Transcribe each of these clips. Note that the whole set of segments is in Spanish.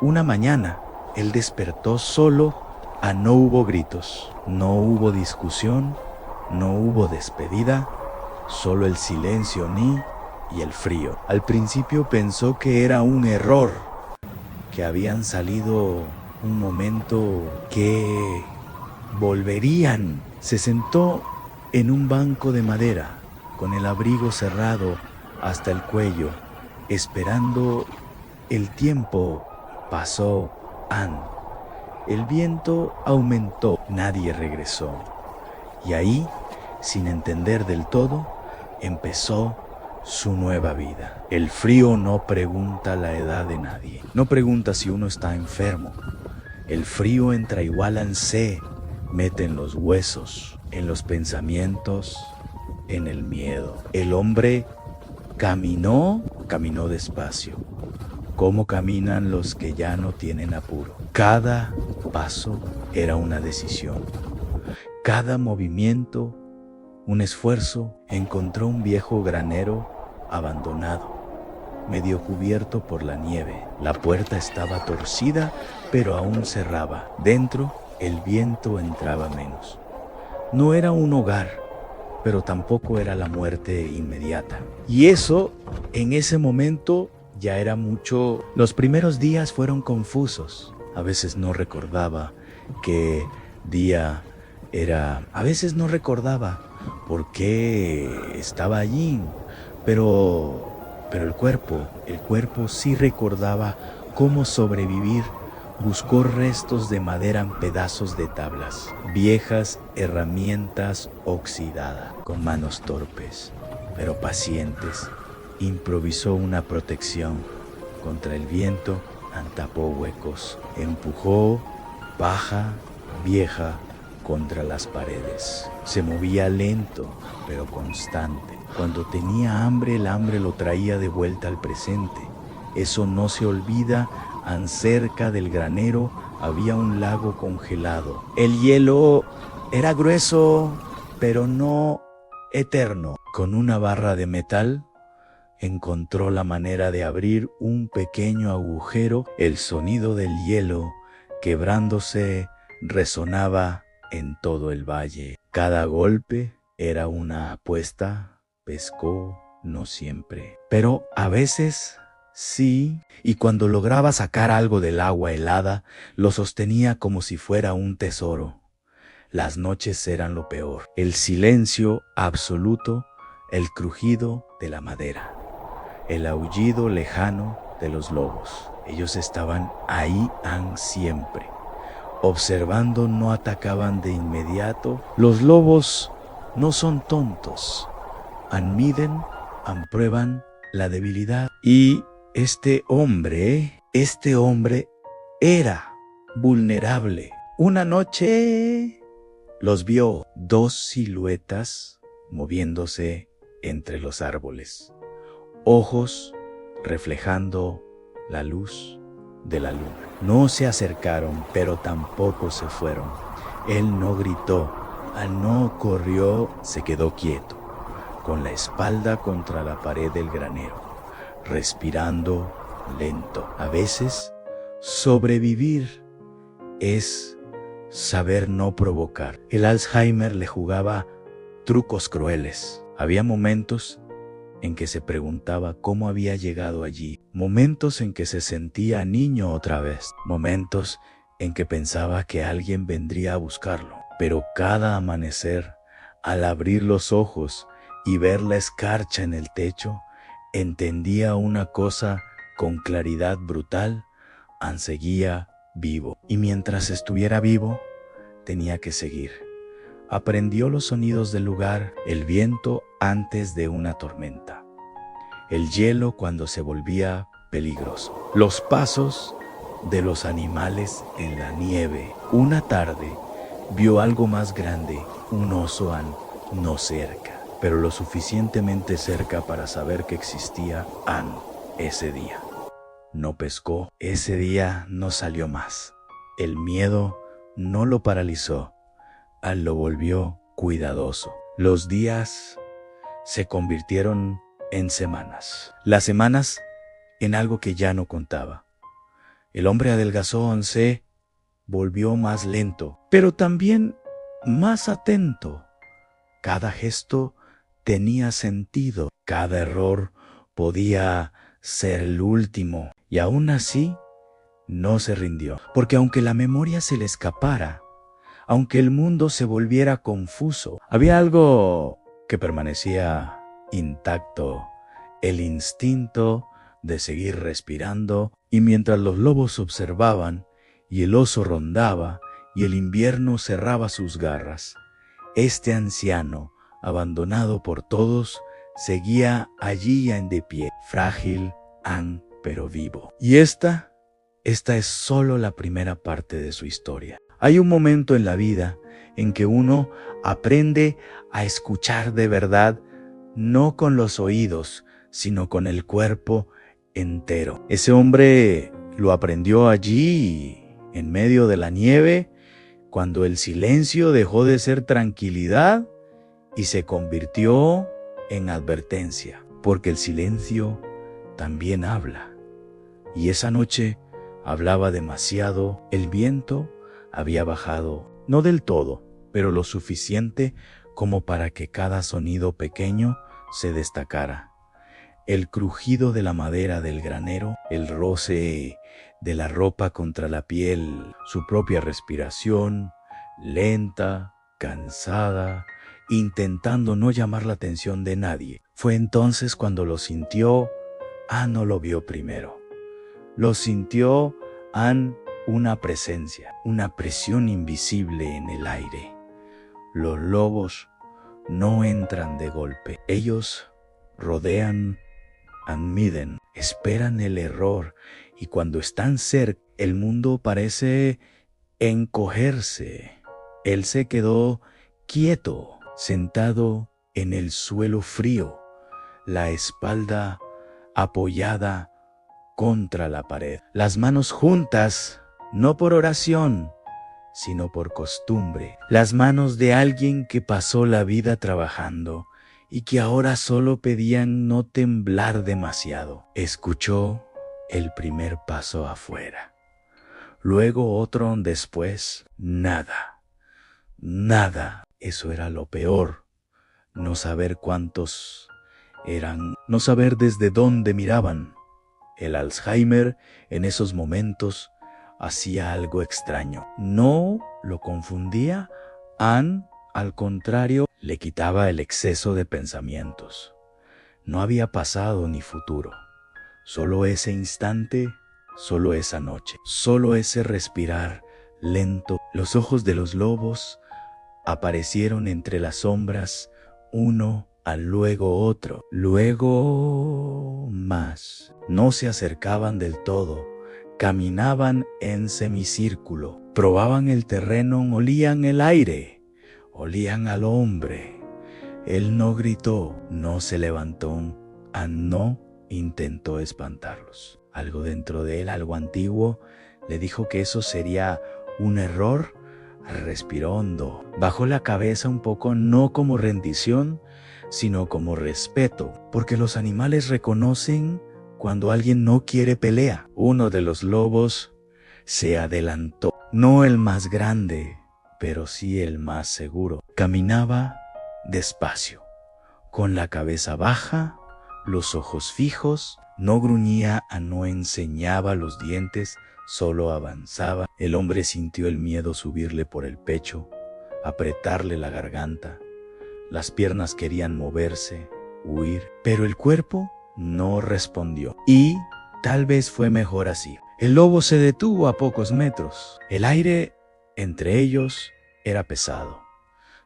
Una mañana, él despertó solo. No hubo gritos, no hubo discusión, no hubo despedida, solo el silencio y el frío. Al principio pensó que era un error, que habían salido un momento, que volverían. Se sentó en un banco de madera, con el abrigo cerrado hasta el cuello, esperando. El tiempo pasó. El viento aumentó, nadie regresó. Y ahí, sin entender del todo, empezó su nueva vida. El frío no pregunta la edad de nadie, no pregunta si uno está enfermo. El frío entra igual se mete en los huesos, en los pensamientos, en el miedo. El hombre caminó despacio, como caminan los que ya no tienen apuro. Cada paso era una decisión, cada movimiento un esfuerzo. Encontró un viejo granero abandonado, medio cubierto por la nieve. La puerta estaba torcida, pero aún cerraba. Dentro, el viento entraba menos. No era un hogar, pero tampoco era la muerte inmediata. Y eso, en ese momento, ya era mucho. Los primeros días fueron confusos. A veces no recordaba qué día era. A veces no recordaba por qué estaba allí. Pero el cuerpo sí recordaba cómo sobrevivir. Buscó restos de madera en pedazos de tablas, viejas herramientas oxidadas, con manos torpes, pero pacientes. Improvisó una protección contra el viento, tapó huecos, empujó paja vieja contra las paredes. Se movía lento, pero constante. Cuando tenía hambre, el hambre lo traía de vuelta al presente. Eso no se olvida. Cerca del granero había un lago congelado. El hielo era grueso, pero no eterno. Con una barra de metal encontró la manera de abrir un pequeño agujero. El sonido del hielo quebrándose resonaba en todo el valle. Cada golpe era una apuesta. Pescó, no siempre, pero a veces sí, y cuando lograba sacar algo del agua helada, lo sostenía como si fuera un tesoro. Las noches eran lo peor. El silencio absoluto, el crujido de la madera, el aullido lejano de los lobos. Ellos estaban ahí siempre. Observando, no atacaban de inmediato. Los lobos no son tontos. Miden, prueban la debilidad. Y este hombre era vulnerable. Una noche los vio, dos siluetas moviéndose entre los árboles, ojos reflejando la luz de la luna. No se acercaron, pero tampoco se fueron. Él no gritó, no corrió, se quedó quieto, con la espalda contra la pared del granero, respirando lento. A veces, sobrevivir es saber no provocar. El Alzheimer le jugaba trucos crueles. Había momentos en que se preguntaba cómo había llegado allí, momentos en que se sentía niño otra vez, momentos en que pensaba que alguien vendría a buscarlo. Pero cada amanecer, al abrir los ojos y ver la escarcha en el techo, entendía una cosa con claridad brutal: seguía vivo. Y mientras estuviera vivo, tenía que seguir. Aprendió los sonidos del lugar: el viento antes de una tormenta, el hielo cuando se volvía peligroso, los pasos de los animales en la nieve. Una tarde vio algo más grande, un oso no cerca, pero lo suficientemente cerca para saber que existía ese día. No pescó, ese día no salió más. El miedo no lo paralizó, lo volvió cuidadoso. Los días se convirtieron en semanas. Las semanas en algo que ya no contaba, El hombre adelgazó, se volvió más lento, pero también más atento. Cada gesto tenía sentido, cada error podía ser el último, y aún así no se rindió, porque aunque la memoria se le escapara, aunque el mundo se volviera confuso, había algo que permanecía intacto, el instinto de seguir respirando. Y mientras los lobos observaban, y el oso rondaba, y el invierno cerraba sus garras, este anciano, abandonado por todos, seguía allí de pie, frágil, pero vivo. Y esta es solo la primera parte de su historia. Hay un momento en la vida en que uno aprende a escuchar de verdad, no con los oídos, sino con el cuerpo entero. Ese hombre lo aprendió allí, en medio de la nieve, cuando el silencio dejó de ser tranquilidad y se convirtió en advertencia, porque el silencio también habla. Y esa noche hablaba demasiado, el viento había bajado, no del todo, pero lo suficiente como para que cada sonido pequeño se destacara. El crujido de la madera del granero, el roce de la ropa contra la piel, su propia respiración, lenta, cansada, intentando no llamar la atención de nadie. Fue entonces cuando lo sintió. No lo vio primero. Lo sintió una presencia, una presión invisible en el aire. Los lobos no entran de golpe. Ellos rodean, miden, esperan el error, y cuando están cerca, el mundo parece encogerse. Él se quedó quieto, sentado en el suelo frío, la espalda apoyada contra la pared, las manos juntas, no por oración, sino por costumbre, las manos de alguien que pasó la vida trabajando y que ahora solo pedían no temblar demasiado. Escuchó el primer paso afuera, luego otro, después nada. Eso era lo peor, no saber cuántos eran, no saber desde dónde miraban. El Alzheimer en esos momentos hacía algo extraño. No lo confundía, al contrario, le quitaba el exceso de pensamientos. No había pasado ni futuro, solo ese instante, solo esa noche, solo ese respirar lento. Los ojos de los lobos aparecieron entre las sombras, uno luego otro, luego más. No se acercaban del todo, caminaban en semicírculo, probaban el terreno, olían el aire, olían al hombre. Él no gritó, no se levantó, no intentó espantarlos. Algo dentro de él, algo antiguo, le dijo que eso sería un error. Respiró hondo, bajó la cabeza un poco, no como rendición, sino como respeto, porque los animales reconocen cuando alguien no quiere pelea. Uno de los lobos se adelantó, no el más grande, pero sí el más seguro. Caminaba despacio, con la cabeza baja, los ojos fijos, no gruñía, no enseñaba los dientes, solo avanzaba. El hombre sintió el miedo subirle por el pecho, apretarle la garganta. Las piernas querían moverse, huir, pero el cuerpo no respondió. Y tal vez fue mejor así. El lobo se detuvo a pocos metros. El aire entre ellos era pesado.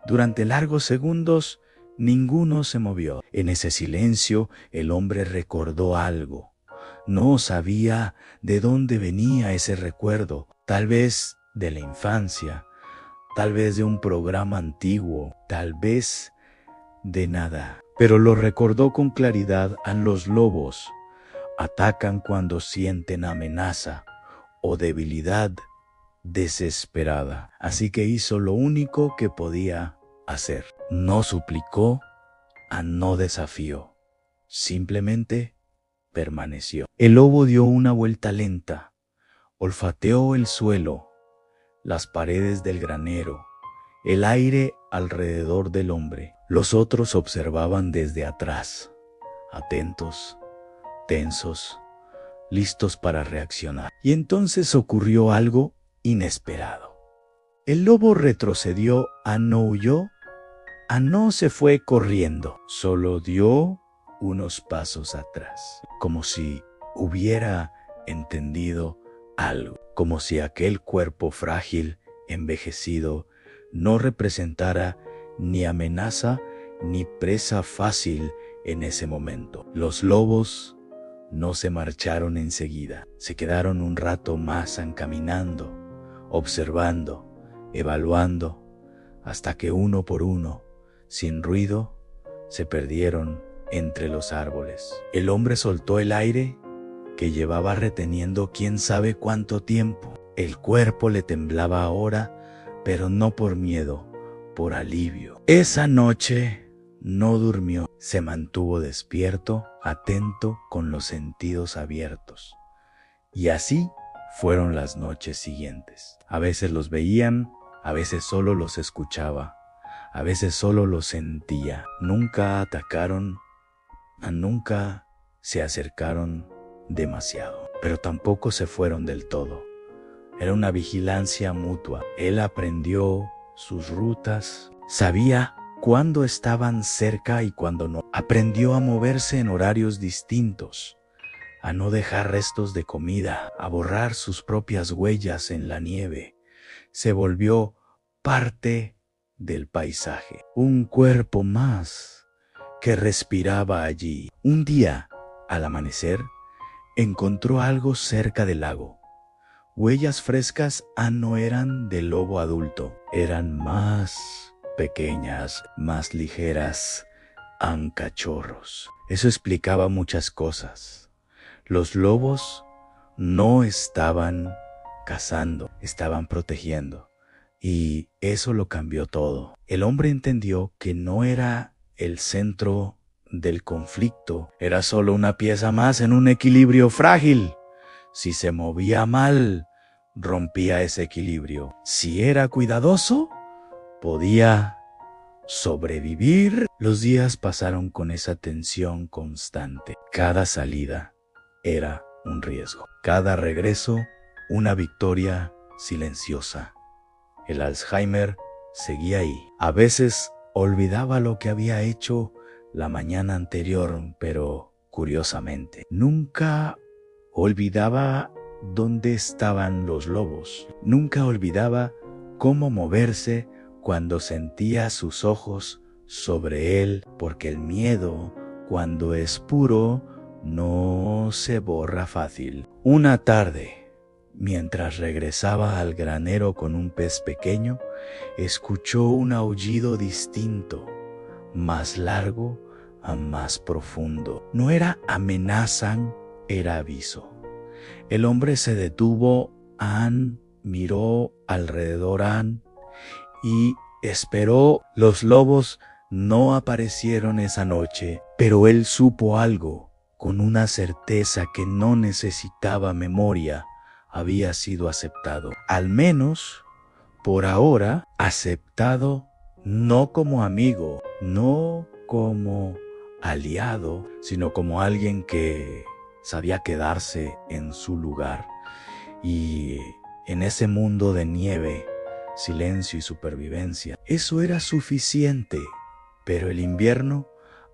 Durante largos segundos, ninguno se movió. En ese silencio, el hombre recordó algo. No sabía de dónde venía ese recuerdo, tal vez de la infancia, tal vez de un programa antiguo, tal vez de nada. Pero lo recordó con claridad. Los lobos atacan cuando sienten amenaza o debilidad desesperada. Así que hizo lo único que podía hacer. No suplicó, no desafió, simplemente permaneció. El lobo dio una vuelta lenta, Olfateó el suelo, las paredes del granero, el aire alrededor del hombre. Los otros observaban desde atrás, atentos, tensos, listos para reaccionar. Y entonces ocurrió algo inesperado. El lobo retrocedió, no huyó, no se fue corriendo, solo dio unos pasos atrás, como si hubiera entendido algo, como si aquel cuerpo frágil, envejecido, no representara ni amenaza ni presa fácil en ese momento. Los lobos no se marcharon enseguida, se quedaron un rato más caminando, observando, evaluando, hasta que uno por uno, sin ruido, se perdieron entre los árboles. El hombre soltó el aire que llevaba reteniendo quién sabe cuánto tiempo. El cuerpo le temblaba ahora, pero no por miedo, por alivio. Esa noche no durmió, se mantuvo despierto, atento, con los sentidos abiertos. Y así fueron las noches siguientes. A veces los veían, a veces solo los escuchaba, a veces solo los sentía. Nunca atacaron, nunca se acercaron demasiado, pero tampoco se fueron del todo. Era una vigilancia mutua. Él aprendió sus rutas, sabía cuándo estaban cerca y cuándo no. Aprendió a moverse en horarios distintos, a no dejar restos de comida, a borrar sus propias huellas en la nieve. Se volvió parte del paisaje, un cuerpo más que respiraba allí. Un día, al amanecer, encontró algo cerca del lago. Huellas frescas no eran de lobo adulto, eran más pequeñas, más ligeras, cachorros. Eso explicaba muchas cosas. Los lobos no estaban cazando, estaban protegiendo. Y eso lo cambió todo. El hombre entendió que no era el centro del conflicto, era solo una pieza más en un equilibrio frágil. Si se movía mal, rompía ese equilibrio. Si era cuidadoso, podía sobrevivir. Los días pasaron con esa tensión constante. Cada salida era un riesgo. Cada regreso, una victoria silenciosa. El Alzheimer seguía ahí. A veces olvidaba lo que había hecho la mañana anterior, pero curiosamente, nunca olvidaba dónde estaban los lobos. Nunca olvidaba cómo moverse cuando sentía sus ojos sobre él, porque el miedo, cuando es puro, no se borra fácil. Una tarde, mientras regresaba al granero con un pez pequeño, escuchó un aullido distinto, más largo, más profundo. No era amenaza, era aviso. El hombre se detuvo, miró alrededor y esperó. Los lobos no aparecieron esa noche, pero él supo algo, con una certeza que no necesitaba memoria. Había sido aceptado, al menos por ahora, aceptado no como amigo, no como aliado, sino como alguien que sabía quedarse en su lugar. Y en ese mundo de nieve, silencio y supervivencia, eso era suficiente. Pero el invierno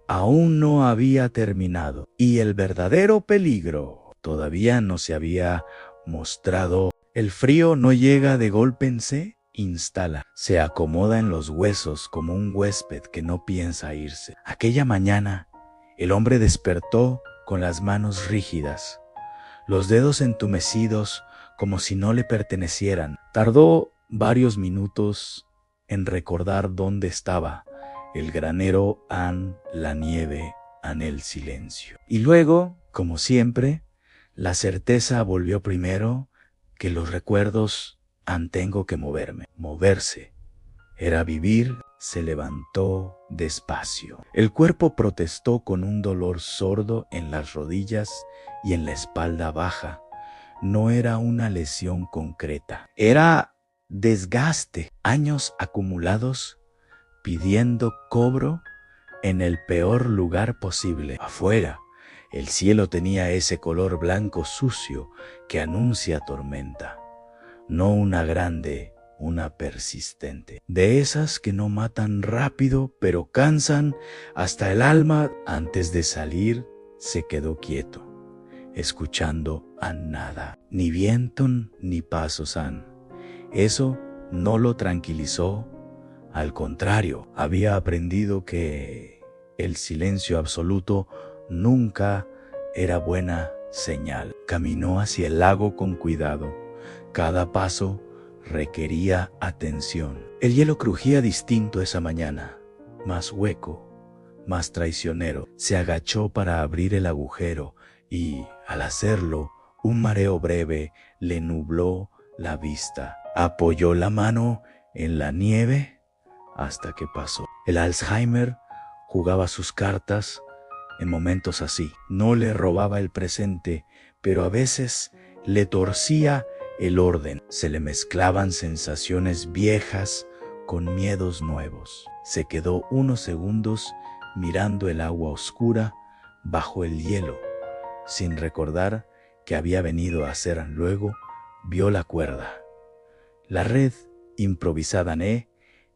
aún no había terminado y el verdadero peligro todavía no se había mostrado. El frío no llega de golpe, se instala, se acomoda en los huesos como un huésped que no piensa irse. Aquella mañana, el hombre despertó con las manos rígidas, los dedos entumecidos como si no le pertenecieran. Tardó varios minutos en recordar dónde estaba: el granero, la nieve, el silencio. Y luego, como siempre, la certeza volvió primero que los recuerdos. Tengo que moverme. Moverse era vivir. Se levantó despacio. El cuerpo protestó con un dolor sordo en las rodillas y en la espalda baja. no era una lesión concreta, era desgaste, años acumulados pidiendo cobro en el peor lugar posible. Afuera, el cielo tenía ese color blanco sucio que anuncia tormenta. No una grande, una persistente. De esas que no matan rápido, pero cansan hasta el alma. Antes de salir, se quedó quieto, escuchando a nada. Ni viento ni pasos han. Eso no lo tranquilizó. Al contrario, había aprendido que el silencio absoluto nunca era buena señal. Caminó hacia el lago con cuidado. Cada paso requería atención. El hielo crujía distinto esa mañana, más hueco, más traicionero. Se agachó para abrir el agujero y, al hacerlo, un mareo breve le nubló la vista. Apoyó la mano en la nieve hasta que pasó. El Alzheimer jugaba sus cartas en momentos así. No le robaba el presente, pero a veces le torcía el orden. Se le mezclaban sensaciones viejas con miedos nuevos. Se quedó unos segundos mirando el agua oscura bajo el hielo, sin recordar qué había venido a hacer. Luego vio la cuerda, la red improvisada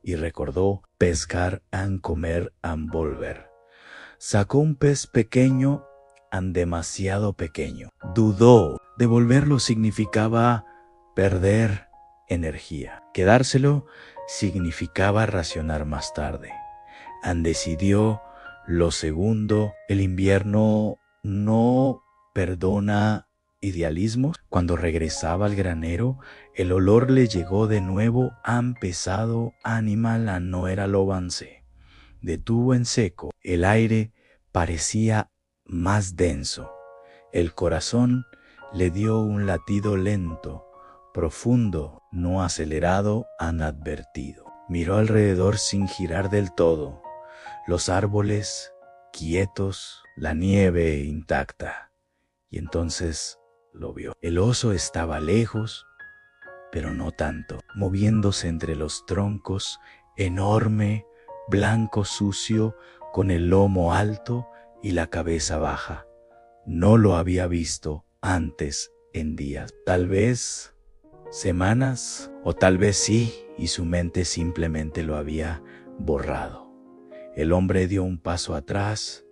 y recordó pescar and comer and volver. Sacó un pez pequeño and demasiado pequeño. Dudó. Devolverlo significaba perder energía. Quedárselo significaba racionar más tarde. And decidió lo segundo. El invierno no perdona idealismos. Cuando regresaba al granero, el olor le llegó de nuevo. Han pesado animal a no era lo avance. Detuvo en seco. El aire parecía más denso. El corazón le dio un latido lento, profundo, no acelerado, inadvertido. Miró alrededor sin girar del todo. Los árboles quietos, la nieve intacta. Y entonces lo vio. El oso estaba lejos, pero no tanto, moviéndose entre los troncos, enorme, blanco sucio, con el lomo alto y la cabeza baja. No lo había visto antes en días, tal vez semanas, o tal vez sí, y su mente simplemente lo había borrado. El hombre dio un paso atrás,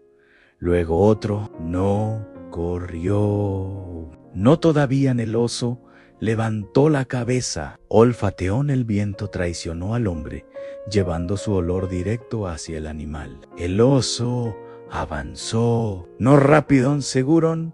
luego otro. No corrió. No todavía en el oso. Levantó la cabeza, olfateó en el viento, traicionó al hombre, llevando su olor directo hacia el animal. El oso avanzó, no rápido, seguro.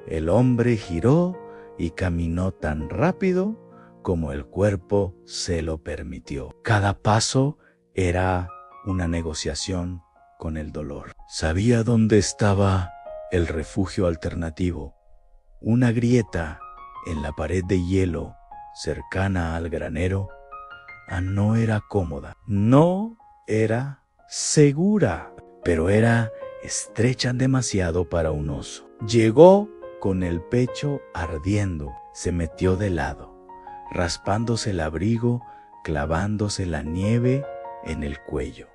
El hombre giró y caminó tan rápido como el cuerpo se lo permitió. Cada paso era una negociación con el dolor. Sabía dónde estaba el refugio alternativo, una grieta en la pared de hielo cercana al granero. No era cómoda, no era segura, pero era estrecha demasiado para un oso. Llegó con el pecho ardiendo, se metió de lado, raspándose el abrigo, clavándose la nieve en el cuello.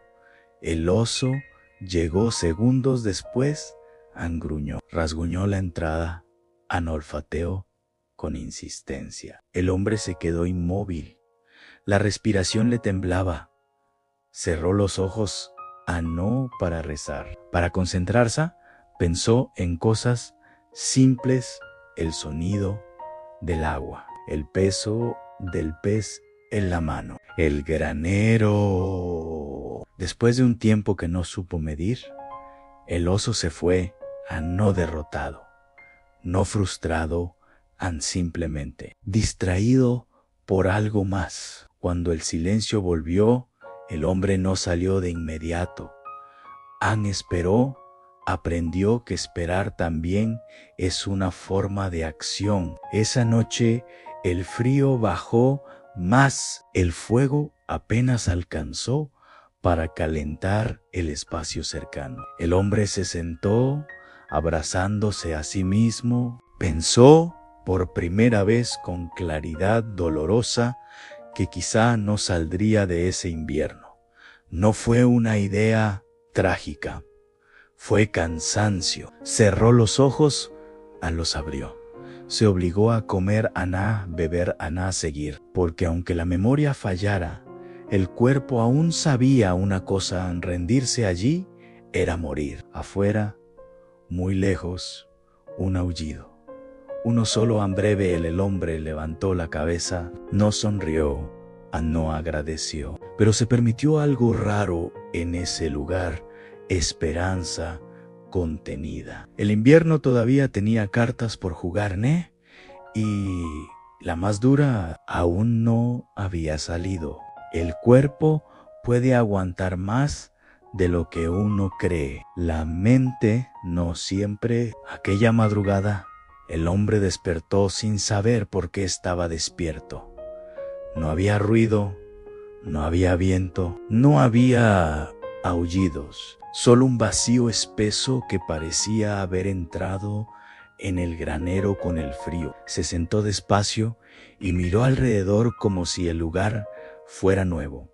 El oso llegó segundos después, gruñó, rasguñó la entrada, olfateó con insistencia. El hombre se quedó inmóvil. La respiración le temblaba. Cerró los ojos no para rezar. Para concentrarse, pensó en cosas simples: el sonido del agua, el peso del pez en la mano, el granero. Después de un tiempo que no supo medir, el oso se fue no derrotado, no frustrado, simplemente distraído por algo más. Cuando el silencio volvió, el hombre no salió de inmediato. Esperó, aprendió que esperar también es una forma de acción. Esa noche el frío bajó más, el fuego apenas alcanzó para calentar el espacio cercano. El hombre se sentó, abrazándose a sí mismo, pensó por primera vez con claridad dolorosa, que quizá no saldría de ese invierno. No fue una idea trágica, fue cansancio. Cerró los ojos, los abrió. Se obligó a comer aná, beber aná, seguir, porque aunque la memoria fallara, el cuerpo aún sabía una cosa: rendirse allí era morir. Afuera, muy lejos, un aullido. Uno solo en breve. El hombre levantó la cabeza, no sonrió, no agradeció, pero se permitió algo raro en ese lugar: esperanza contenida. El invierno todavía tenía cartas por jugar, ¿né? Y la más dura aún no había salido. El cuerpo puede aguantar más de lo que uno cree. La mente no siempre. Aquella madrugada, el hombre despertó sin saber por qué estaba despierto. No había ruido, no había viento, no había aullidos, solo un vacío espeso que parecía haber entrado en el granero con el frío. Se sentó despacio y miró alrededor como si el lugar fuera nuevo.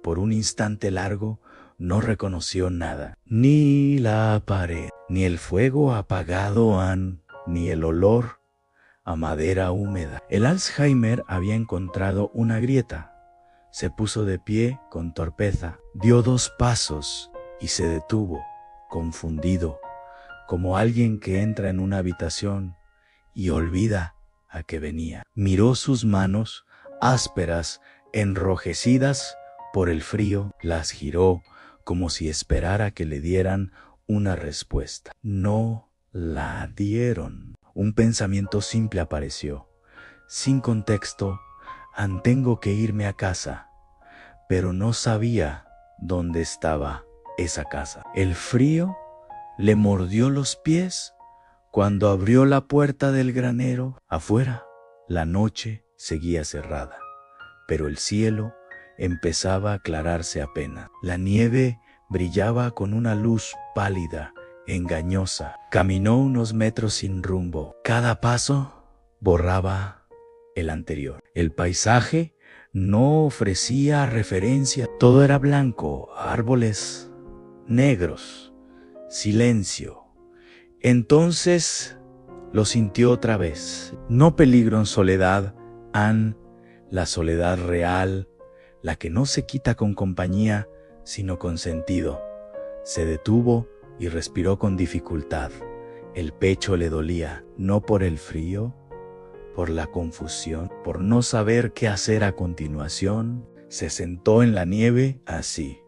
Por un instante largo no reconoció nada, ni la pared, ni el fuego apagado, ni el olor a madera húmeda. El Alzheimer había encontrado una grieta. Se puso de pie con torpeza, dio 2 pasos y se detuvo, confundido, como alguien que entra en una habitación y olvida a qué venía. Miró sus manos ásperas, enrojecidas por el frío, las giró como si esperara que le dieran una respuesta. No la dieron. Un pensamiento simple apareció, sin contexto: tengo que irme a casa. Pero no sabía dónde estaba esa casa. El frío le mordió los pies cuando abrió la puerta del granero. Afuera, la noche seguía cerrada, pero el cielo empezaba a aclararse apenas. La nieve brillaba con una luz pálida, engañosa. Caminó unos metros sin rumbo. Cada paso borraba el anterior. El paisaje no ofrecía referencia. Todo era blanco, árboles negros, silencio. Entonces lo sintió otra vez. No peligro en soledad, la soledad real, la que no se quita con compañía, sino con sentido. Se detuvo y respiró con dificultad. El pecho le dolía, no por el frío, por la confusión, por no saber qué hacer a continuación. Se sentó en la nieve así,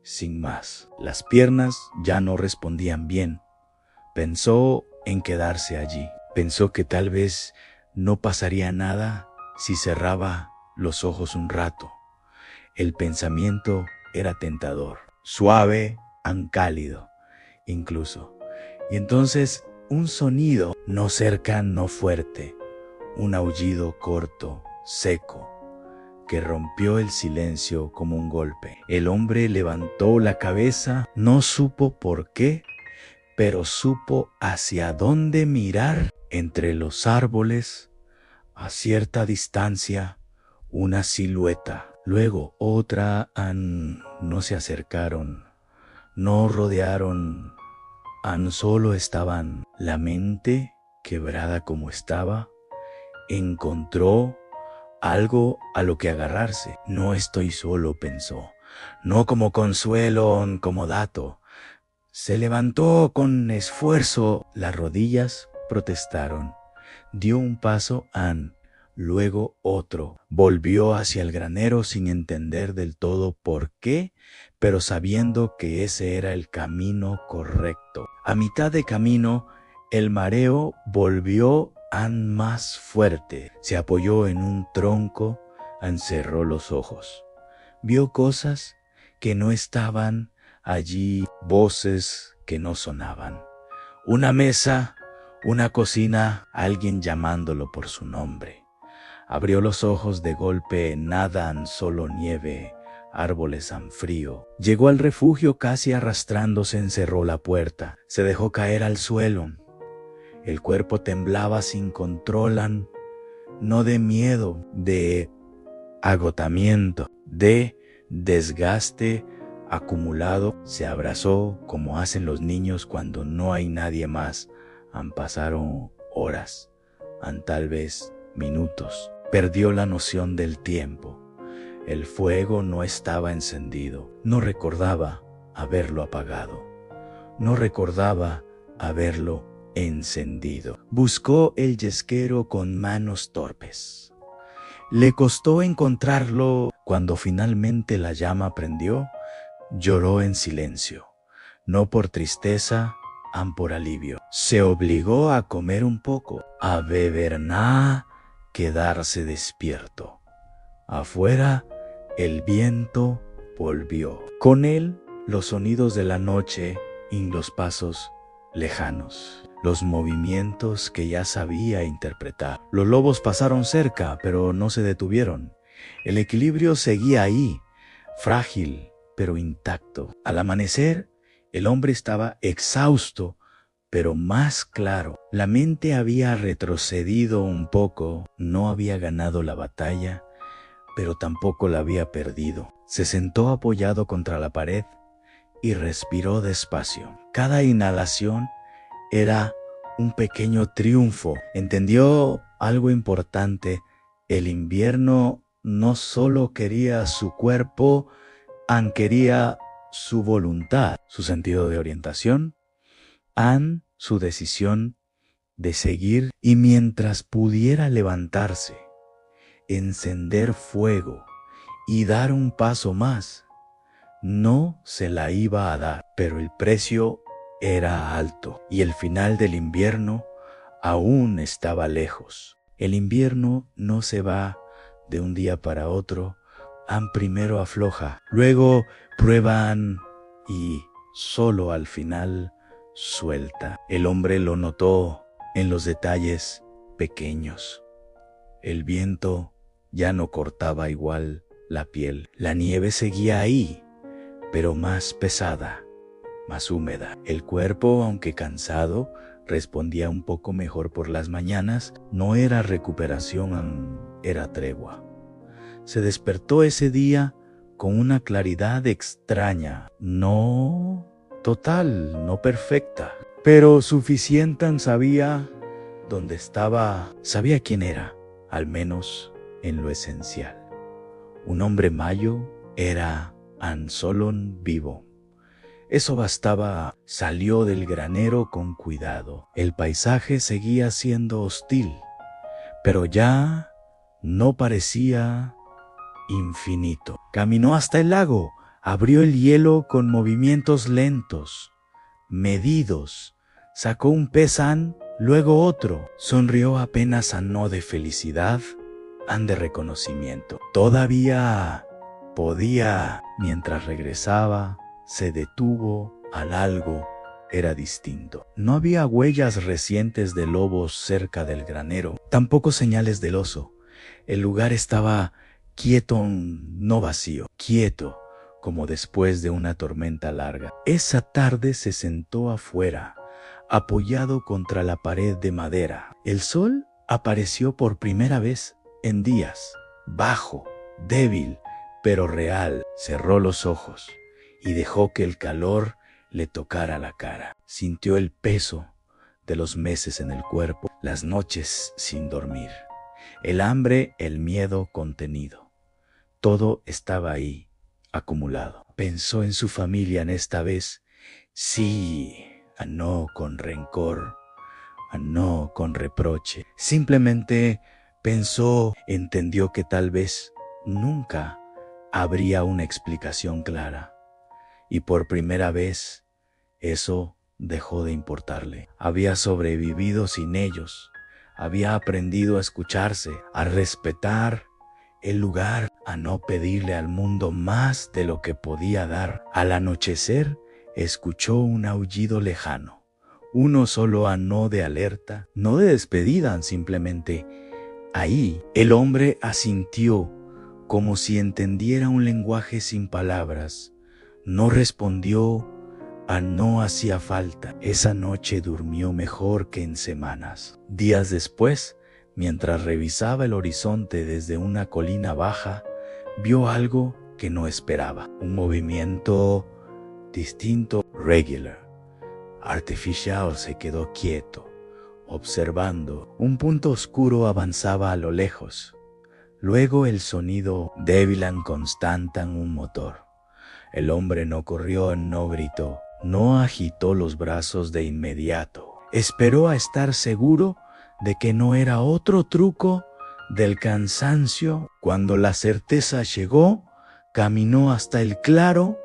sin más. Las piernas ya no respondían bien. Pensó en quedarse allí. Pensó que tal vez no pasaría nada si cerraba los ojos un rato. El pensamiento era tentador, suave, cálido, incluso. Y entonces un sonido, no cerca, no fuerte, un aullido corto, seco, que rompió el silencio como un golpe. El hombre levantó la cabeza, no supo por qué, pero supo hacia dónde mirar. Entre los árboles, a cierta distancia, una silueta. Luego otra. No se acercaron, no rodearon, solo estaban. La mente, quebrada como estaba, encontró algo a lo que agarrarse. No estoy solo, pensó, no como consuelo, como dato. Se levantó con esfuerzo, las rodillas protestaron. Dio un paso, luego otro. Volvió hacia el granero sin entender del todo por qué, pero sabiendo que ese era el camino correcto. A mitad de camino, el mareo volvió más fuerte. Se apoyó en un tronco, cerró los ojos. Vio cosas que no estaban allí, voces que no sonaban. Una mesa, una cocina, alguien llamándolo por su nombre. Abrió los ojos de golpe, nada, solo nieve, árboles frío. Llegó al refugio casi arrastrándose, encerró la puerta, se dejó caer al suelo El cuerpo temblaba sin control, no de miedo, de agotamiento, de desgaste acumulado. Se abrazó como hacen los niños cuando no hay nadie más. Pasaron horas, tal vez minutos. Perdió la noción del tiempo. El fuego no estaba encendido. No recordaba haberlo apagado. No recordaba haberlo encendido. Buscó el yesquero con manos torpes. Le costó encontrarlo. Cuando finalmente la llama prendió, lloró en silencio, no por tristeza, por alivio. Se obligó a comer un poco, a beber nada, quedarse despierto. Afuera, el viento volvió. Con él, los sonidos de la noche y los pasos lejanos, los movimientos que ya sabía interpretar. Los lobos pasaron cerca, pero no se detuvieron. El equilibrio seguía ahí, frágil, pero intacto. Al amanecer, el hombre estaba exhausto, pero más claro. La mente había retrocedido un poco, no había ganado la batalla, pero tampoco la había perdido. Se sentó apoyado contra la pared y respiró despacio. Cada inhalación era un pequeño triunfo. Entendió algo importante. El invierno no solo quería su cuerpo, quería su voluntad, su sentido de orientación, su decisión de seguir. Y mientras pudiera levantarse, encender fuego y dar un paso más, no se la iba a dar. Pero el precio era alto y el final del invierno aún estaba lejos. El invierno no se va de un día para otro. Primero afloja, luego prueban y solo al final suelta. El hombre lo notó en los detalles pequeños. El viento ya no cortaba igual la piel. La nieve seguía ahí, pero más pesada, más húmeda. El cuerpo, aunque cansado, respondía un poco mejor por las mañanas. No era recuperación, era tregua. Se despertó ese día con una claridad extraña, no total, no perfecta, pero suficiente. Sabía dónde estaba, sabía quién era, al menos en lo esencial. Un hombre mayo era Solon vivo. Eso bastaba. Salió del granero con cuidado. El paisaje seguía siendo hostil, pero ya no parecía infinito. Caminó hasta el lago, abrió el hielo con movimientos lentos, medidos. Sacó un pez, luego otro. Sonrió apenas, no de felicidad, de reconocimiento. Todavía podía. Mientras regresaba, se detuvo. Algo era distinto. No había huellas recientes de lobos cerca del granero, tampoco señales del oso. El lugar estaba quieto, no vacío, quieto, como después de una tormenta larga. Esa tarde se sentó afuera, apoyado contra la pared de madera. El sol apareció por primera vez en días, bajo, débil, pero real. Cerró los ojos y dejó que el calor le tocara la cara. Sintió el peso de los meses en el cuerpo, las noches sin dormir, el hambre, el miedo contenido. Todo estaba ahí, acumulado. Pensó en su familia en esta vez. Sí, no con rencor, no con reproche. Simplemente pensó, entendió que tal vez nunca habría una explicación clara. Y por primera vez, eso dejó de importarle. Había sobrevivido sin ellos. Había aprendido a escucharse, a respetar el lugar, a no pedirle al mundo más de lo que podía dar. Al anochecer, escuchó un aullido lejano. Uno solo, no de alerta, no de despedida, simplemente. Ahí, el hombre asintió, como si entendiera un lenguaje sin palabras. No respondió, No hacía falta. Esa noche durmió mejor que en semanas. Días después, mientras revisaba el horizonte desde una colina baja, vio algo que no esperaba. Un movimiento distinto. Regular. Artificial se quedó quieto, observando. Un punto oscuro avanzaba a lo lejos. Luego el sonido débil y constante en un motor. El hombre no corrió, no gritó, no agitó los brazos de inmediato. Esperó a estar seguro de que no era otro truco del cansancio. Cuando la certeza llegó, caminó hasta el claro,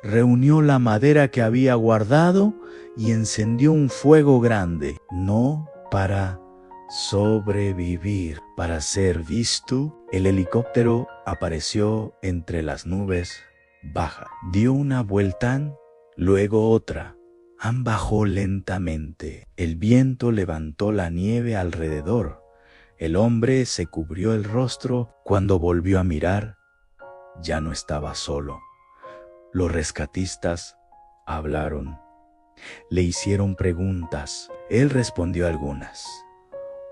reunió la madera que había guardado y encendió un fuego grande, no para sobrevivir, para ser visto. El helicóptero apareció entre las nubes bajas. Dio una vuelta, luego otra. Bajó lentamente. El viento levantó la nieve alrededor. El hombre se cubrió el rostro. Cuando volvió a mirar, ya no estaba solo. Los rescatistas hablaron. Le hicieron preguntas. Él respondió algunas.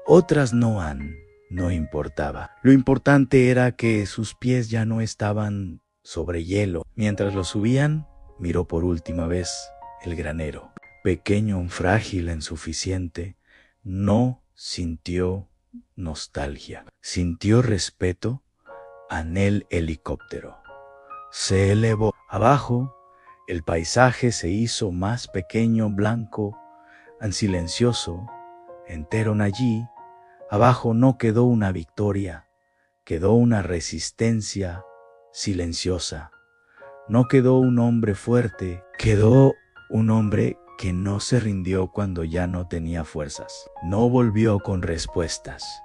Otras no importaba. Lo importante era que sus pies ya no estaban sobre hielo. Mientras lo subían, miró por última vez el granero. Pequeño, frágil, insuficiente, no sintió nostalgia. Sintió respeto en el helicóptero. Se elevó. Abajo, el paisaje se hizo más pequeño, blanco, silencioso. Entero allí. Abajo no quedó una victoria, quedó una resistencia silenciosa. No quedó un hombre fuerte, quedó un hombre que no se rindió cuando ya no tenía fuerzas. No volvió con respuestas,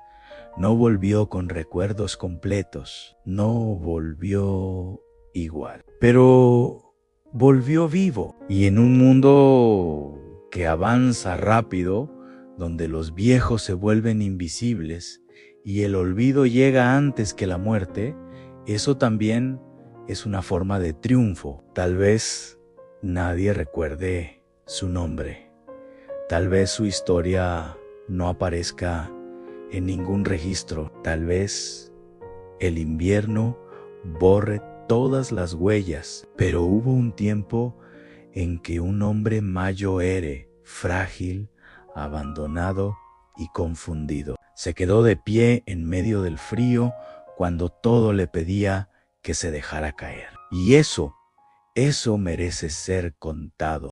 no volvió con recuerdos completos, no volvió igual, pero volvió vivo. Y en un mundo que avanza rápido, donde los viejos se vuelven invisibles y el olvido llega antes que la muerte, eso también es una forma de triunfo. Tal vez nadie recuerde su nombre. Tal vez su historia no aparezca en ningún registro. Tal vez el invierno borre todas las huellas. Pero hubo un tiempo en que un hombre mayor era frágil, abandonado y confundido. Se quedó de pie en medio del frío cuando todo le pedía que se dejara caer. Y eso merece ser contado.